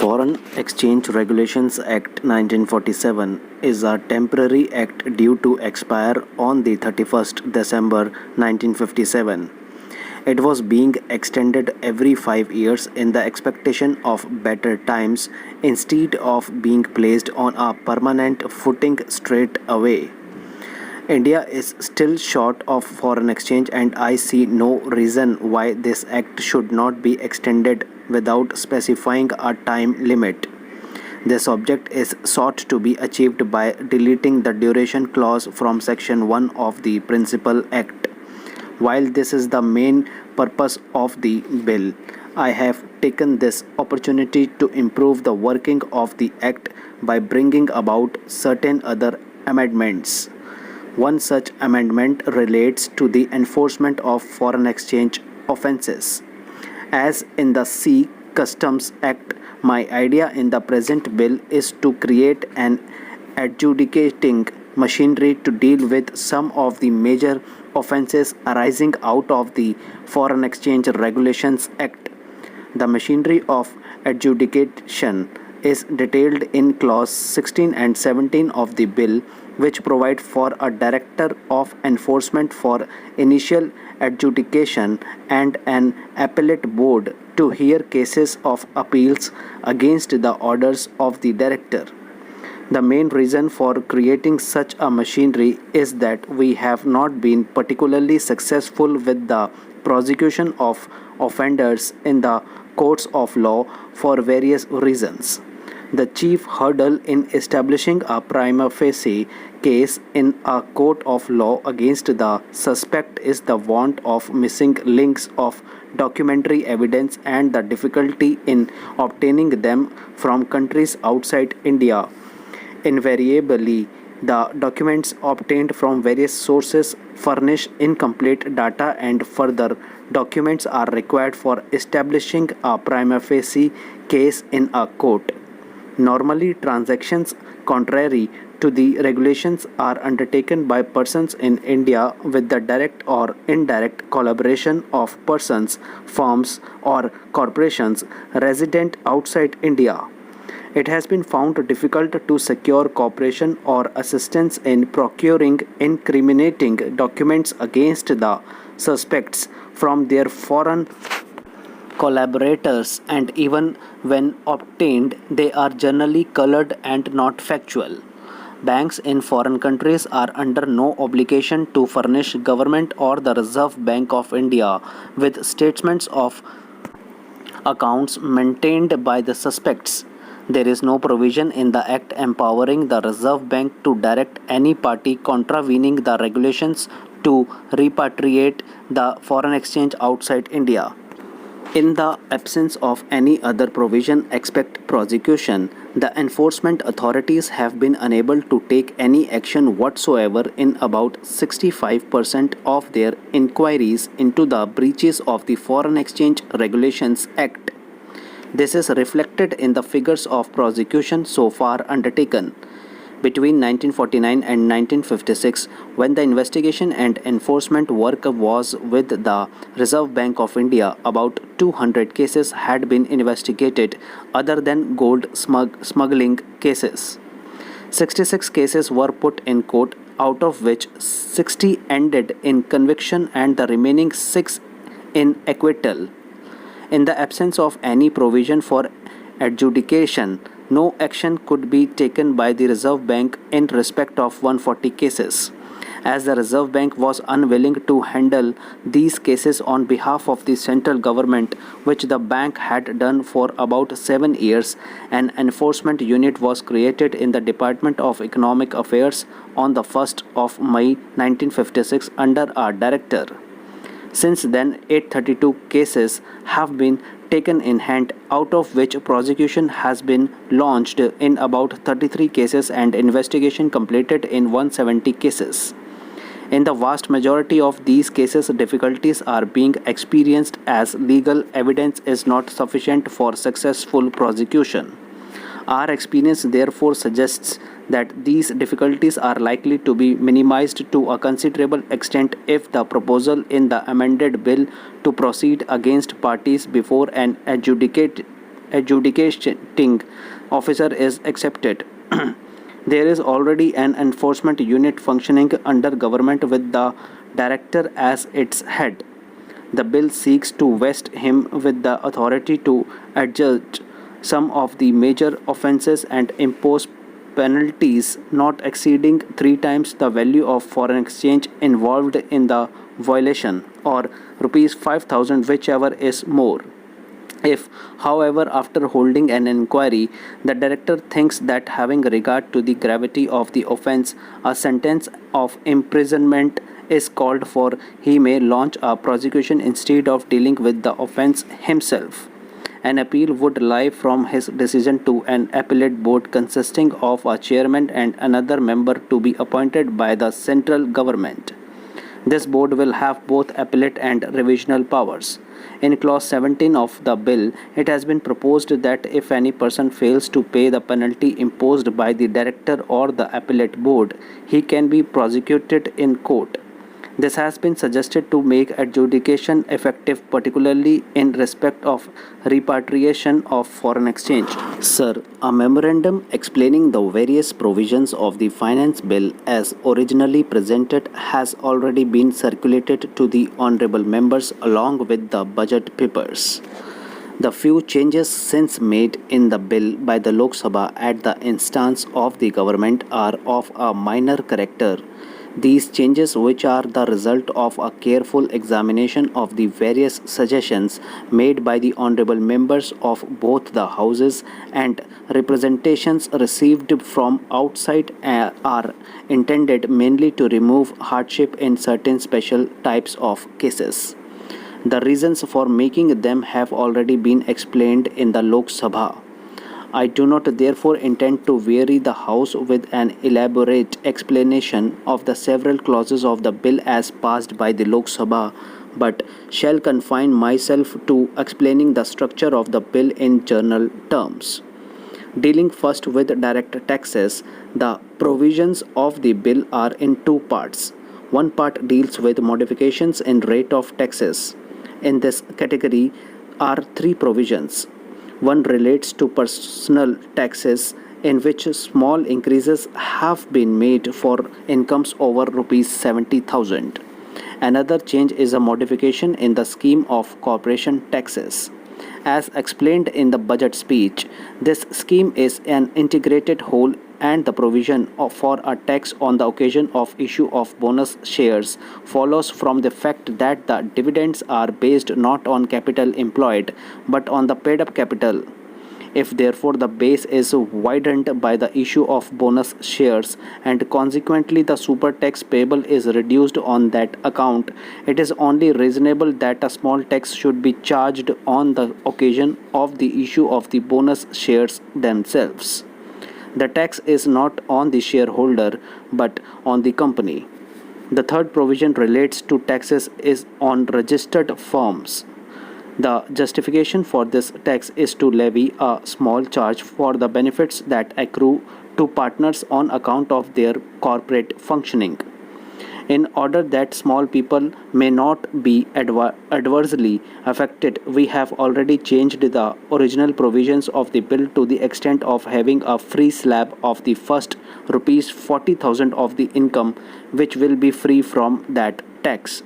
Foreign Exchange Regulations Act 1947 is a temporary act due to expire on the 31st December 1957. It was being extended every 5 years in the expectation of better times instead of being placed on a permanent footing straight away. India is still short of foreign exchange, and I see no reason why this act should not be extended without specifying a time limit. This object is sought to be achieved by deleting the duration clause from Section 1 of the Principal Act. While this is the main purpose of the bill, I have taken this opportunity to improve the working of the Act by bringing about certain other amendments. One such amendment relates to the enforcement of foreign exchange offences. As in the Sea Customs Act, my idea in the present bill is to create an adjudicating machinery to deal with some of the major offences arising out of the Foreign Exchange Regulations Act. The machinery of adjudication is detailed in clause 16 and 17 of the bill, which provide for a director of enforcement for initial adjudication and an appellate board to hear cases of appeals against the orders of the director. The main reason for creating such a machinery is that we have not been particularly successful with the prosecution of offenders in the courts of law for various reasons. The chief hurdle in establishing a prima facie case in a court of law against the suspect is the want of missing links of documentary evidence and the difficulty in obtaining them from countries outside India. Invariably, the documents obtained from various sources furnish incomplete data, and further documents are required for establishing a prima facie case in a court. Normally, transactions contrary to the regulations are undertaken by persons in India with the direct or indirect collaboration of persons, firms, or corporations resident outside India. It has been found difficult to secure cooperation or assistance in procuring incriminating documents against the suspects from their foreign collaborators, and even when obtained, they are generally colored and not factual. Banks in foreign countries are under no obligation to furnish government or the Reserve Bank of India with statements of accounts maintained by the suspects. There is no provision in the Act empowering the Reserve Bank to direct any party contravening the regulations to repatriate the foreign exchange outside India. In the absence of any other provision except prosecution, the enforcement authorities have been unable to take any action whatsoever in about 65% of their inquiries into the breaches of the Foreign Exchange Regulations Act. This is reflected in the figures of prosecution so far undertaken. Between 1949 and 1956, when the investigation and enforcement work was with the Reserve Bank of India, about 200 cases had been investigated other than gold smuggling cases. 66 cases were put in court, out of which 60 ended in conviction and the remaining 6 in acquittal. In the absence of any provision for adjudication, no action could be taken by the Reserve Bank in respect of 140 cases. As the Reserve Bank was unwilling to handle these cases on behalf of the central government, which the bank had done for about 7 years, an enforcement unit was created in the Department of Economic Affairs on the 1st of May 1956 under a director. Since then, 832 cases have been taken in hand, out of which prosecution has been launched in about 33 cases and investigation completed in 170 cases. In the vast majority of these cases, difficulties are being experienced as legal evidence is not sufficient for successful prosecution. Our experience therefore suggests that these difficulties are likely to be minimized to a considerable extent if the proposal in the amended bill to proceed against parties before an adjudicating officer is accepted. There is already an enforcement unit functioning under government with the director as its head. The bill seeks to vest him with the authority to adjudge some of the major offences and impose penalties not exceeding three times the value of foreign exchange involved in the violation, or rupees 5,000, whichever is more. If, however, after holding an inquiry, the director thinks that having regard to the gravity of the offence, a sentence of imprisonment is called for, he may launch a prosecution instead of dealing with the offence himself. An appeal would lie from his decision to an appellate board consisting of a chairman and another member to be appointed by the central government. This board will have both appellate and revisional powers. In clause 17 of the bill, it has been proposed that if any person fails to pay the penalty imposed by the director or the appellate board, he can be prosecuted in court. This has been suggested to make adjudication effective, particularly in respect of repatriation of foreign exchange. Sir, a memorandum explaining the various provisions of the Finance Bill as originally presented has already been circulated to the honorable members along with the budget papers. The few changes since made in the bill by the Lok Sabha at the instance of the government are of a minor character. These changes, which are the result of a careful examination of the various suggestions made by the honorable members of both the houses and representations received from outside, are intended mainly to remove hardship in certain special types of cases. The reasons for making them have already been explained in the Lok Sabha. I do not therefore intend to weary the House with an elaborate explanation of the several clauses of the bill as passed by the Lok Sabha, but shall confine myself to explaining the structure of the bill in general terms. Dealing first with direct taxes, the provisions of the bill are in two parts. One part deals with modifications in rate of taxes. In this category are three provisions. One relates to personal taxes, in which small increases have been made for incomes over rupees 70,000. Another change is a modification in the scheme of corporation taxes. As explained in the budget speech, this scheme is an integrated whole, and the provision for a tax on the occasion of issue of bonus shares follows from the fact that the dividends are based not on capital employed but on the paid up capital. If therefore the base is widened by the issue of bonus shares and consequently the super tax payable is reduced on that account, it is only reasonable that a small tax should be charged on the occasion of the issue of the bonus shares themselves. The tax is not on the shareholder but on the company. The third provision relates to taxes is on registered firms. The justification for this tax is to levy a small charge for the benefits that accrue to partners on account of their corporate functioning. In order that small people may not be adversely affected, we have already changed the original provisions of the bill to the extent of having a free slab of the first rupees 40,000 of the income, which will be free from that tax.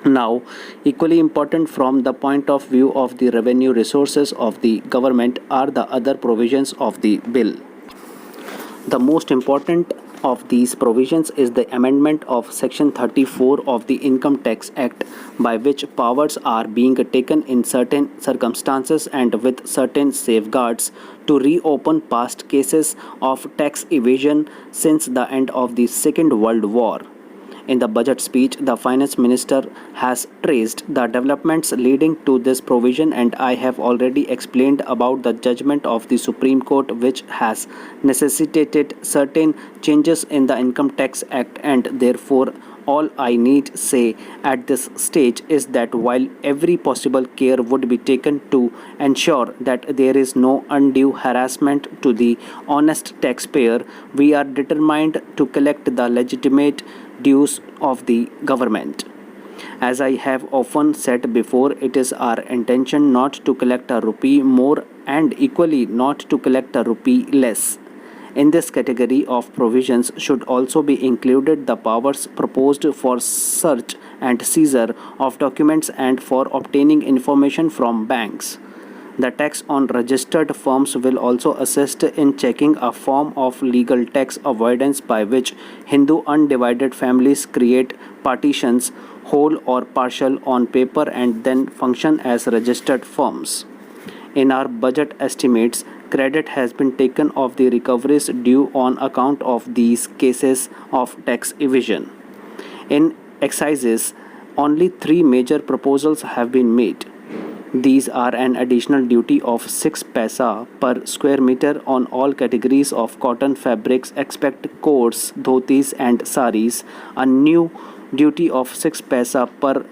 Now, equally important from the point of view of the revenue resources of the government are the other provisions of the bill. The most important of these provisions is the amendment of Section 34 of the Income Tax Act, by which powers are being taken in certain circumstances and with certain safeguards to reopen past cases of tax evasion since the end of the Second World War. In the budget speech, the Finance Minister has traced the developments leading to this provision, and I have already explained about the judgment of the Supreme Court which has necessitated certain changes in the Income Tax Act, and therefore all I need say at this stage is that while every possible care would be taken to ensure that there is no undue harassment to the honest taxpayer, we are determined to collect the legitimate dues of the government. As I have often said before, it is our intention not to collect a rupee more and equally not to collect a rupee less. In this category of provisions should also be included the powers proposed for search and seizure of documents and for obtaining information from banks. The tax on registered firms will also assist in checking a form of legal tax avoidance by which Hindu undivided families create partitions, whole or partial, on paper and then function as registered firms. In our budget estimates, credit has been taken of the recoveries due on account of these cases of tax evasion. In excises, only three major proposals have been made. These are an additional duty of 6 paisa per square meter on all categories of cotton fabrics except coats, dhotis and saris, a new duty of 6 paisa per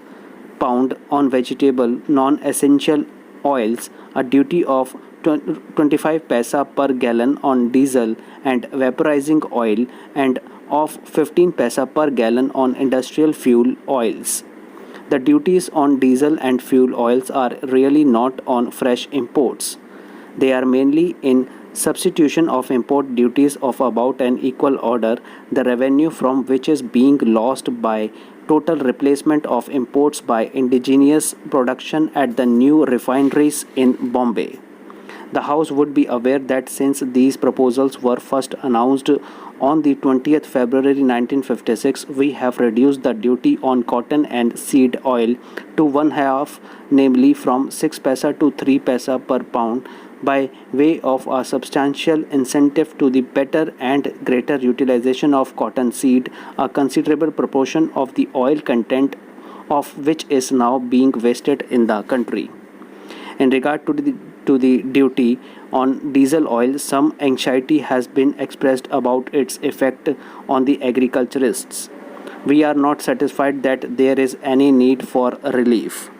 pound on vegetable non-essential oils, a duty of 25 paisa per gallon on diesel and vaporizing oil, and of 15 paisa per gallon on industrial fuel oils. The duties on diesel and fuel oils are really not on fresh imports. They are mainly in substitution of import duties of about an equal order, the revenue from which is being lost by total replacement of imports by indigenous production at the new refineries in Bombay. The House would be aware that since these proposals were first announced on the 20th February 1956, we have reduced the duty on cotton and seed oil to one half, namely from 6 paisa to 3 paisa per pound, by way of a substantial incentive to the better and greater utilization of cotton seed, a considerable proportion of the oil content of which is now being wasted in the country. In regard to the duty on diesel oil, some anxiety has been expressed about its effect on the agriculturists. We are not satisfied that there is any need for relief.